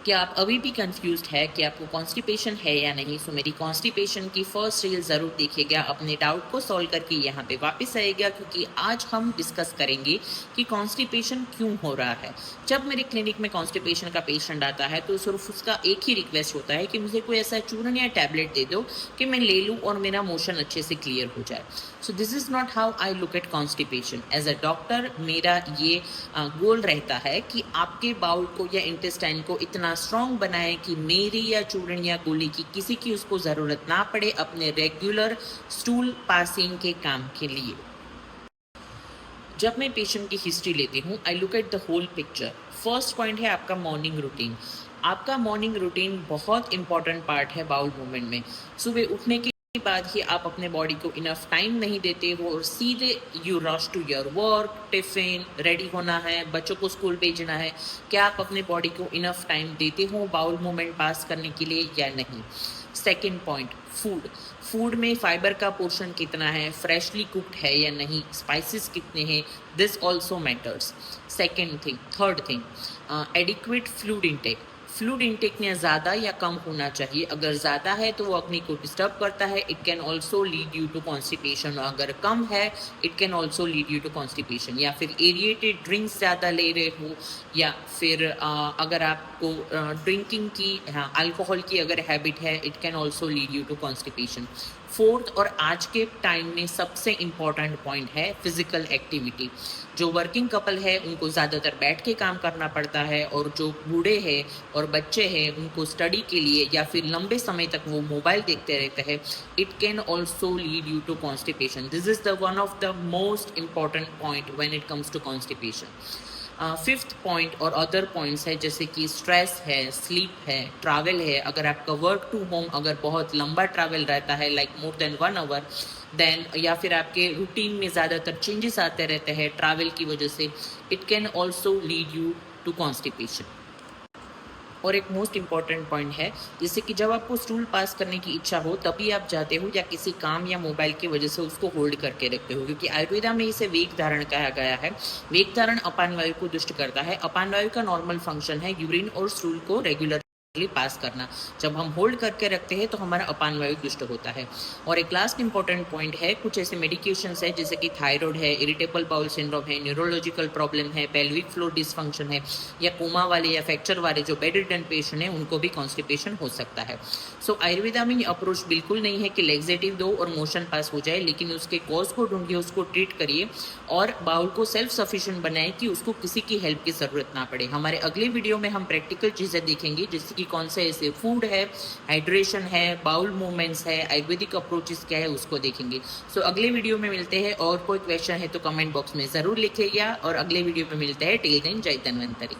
क्या आप अभी भी कंफ्यूज्ड है कि आपको कॉन्स्टिपेशन है या नहीं? सो मेरी कॉन्स्टिपेशन की फर्स्ट रील ज़रूर देखिएगा, अपने डाउट को सॉल्व करके यहाँ पे वापस आइएगा, क्योंकि आज हम डिस्कस करेंगे कि कॉन्स्टिपेशन क्यों हो रहा है। जब मेरे क्लिनिक में कॉन्स्टिपेशन का पेशेंट आता है तो सिर्फ उसका एक ही रिक्वेस्ट होता है कि मुझे कोई ऐसा चूर्ण या टैबलेट दे दो कि मैं ले लूँ और मेरा मोशन अच्छे से क्लियर हो जाए। So this is not how I look at constipation. As a doctor मेरा ये गोल रहता है कि आपके बाउल को या इंटेस्टाइन को इतना स्ट्रॉन्ग बनाए कि मेरी या चूर्ण या गोली की किसी की उसको ज़रूरत ना पड़े अपने रेगुलर स्टूल पासिंग के काम के लिए। जब मैं पेशेंट की हिस्ट्री लेती हूँ, I look at the whole picture. First point है आपका मॉर्निंग रूटीन। आपका मॉर्निंग रूटीन बहुत इंपॉर्टेंट पार्ट है बाउल मूवमेंट में। सुबह उठने के बाद ही आप अपने बॉडी को इनफ टाइम नहीं देते हो और सीधे you rush to your work, tiffin ready होना है, बच्चों को स्कूल भेजना है। क्या आप अपने बॉडी को इनफ टाइम देते हो बाउल मूवमेंट पास करने के लिए या नहीं? Second point, food. फूड में फाइबर का पोर्शन कितना है, फ्रेशली कुक्ड है या नहीं, स्पाइसेस कितने हैं, this also matters. Second thing, third thing, adequate fluid intake. Fluid intake में ज़्यादा या कम होना चाहिए। अगर ज़्यादा है तो वो अग्नि को डिस्टर्ब करता है, it can also lead you to constipation. अगर कम है it can also lead you to constipation. या फिर एरिएटेड ड्रिंक्स ज़्यादा ले रहे हो, या फिर अगर आपको ड्रिंकिंग की, अल्कोहल की अगर हैबिट है, it can also lead you to constipation. Fourth और आज के टाइम में सबसे इम्पॉर्टेंट पॉइंट है फिजिकल एक्टिविटी। जो वर्किंग कपल है उनको ज़्यादातर बैठ के काम करना पड़ता है, और जो बूढ़े हैं और बच्चे हैं उनको स्टडी के लिए या फिर लंबे समय तक वो मोबाइल देखते रहते हैं, it can also lead you to constipation. This is the one of the most important point when it comes to constipation. Fifth point और अदर पॉइंट्स है, जैसे कि स्ट्रेस है, स्लीप है, ट्रैवल है। अगर आपका वर्क टू होम अगर बहुत लंबा ट्रैवल रहता है, like more than 1 hour, then या फिर आपके रूटीन में ज़्यादातर चेंजेस आते रहते हैं ट्रैवल की वजह से, it can also lead you to constipation. और एक मोस्ट इम्पॉर्टेंट पॉइंट है, जैसे कि जब आपको स्टूल पास करने की इच्छा हो तभी आप जाते हो, या किसी काम या मोबाइल की वजह से उसको होल्ड करके रखते हो, क्योंकि आयुर्वेदा में इसे वेग धारण कहा गया है। वेग धारण अपान वायु को दुष्ट करता है। अपान वायु का नॉर्मल फंक्शन है यूरिन और स्टूल को रेगुलर पास करना। जब हम होल्ड करके रखते हैं तो हमारा अपान वायु दुष्ट होता है। और एक लास्ट इंपॉर्टेंट पॉइंट है, कुछ ऐसे मेडिकेशंस है जैसे कि थायराइड है, इरिटेबल बाउल सिंड्रोम है, न्यूरोलॉजिकल प्रॉब्लम है, पेल्विक फ्लोर डिसफंक्शन है, या कोमा वाले या फ्रैक्चर वाले जो बेड रिडन पेशेंट है उनको भी कॉन्स्टिपेशन हो सकता है। सो आयुर्वेदा में ये अप्रोच बिल्कुल नहीं है कि लेग्जेटिव दो और मोशन पास हो जाए, लेकिन उसके कॉज को ढूंढिए, उसको ट्रीट करिए और बाउल को सेल्फ सफिशिएंट बनाए कि उसको किसी की हेल्प की जरूरत ना पड़े। हमारे अगले वीडियो में हम प्रैक्टिकल चीजें देखेंगे, जैसे कि कौन से ऐसे फूड है, हाइड्रेशन है, बाउल मूवमेंट्स है, आयुर्वेदिक अप्रोचेस क्या है उसको देखेंगे। सो अगले वीडियो में मिलते हैं। और कोई क्वेश्चन है तो कमेंट बॉक्स में जरूर लिखिएगा, और अगले वीडियो में मिलते हैं। टिल देन जय धन्वंतरी।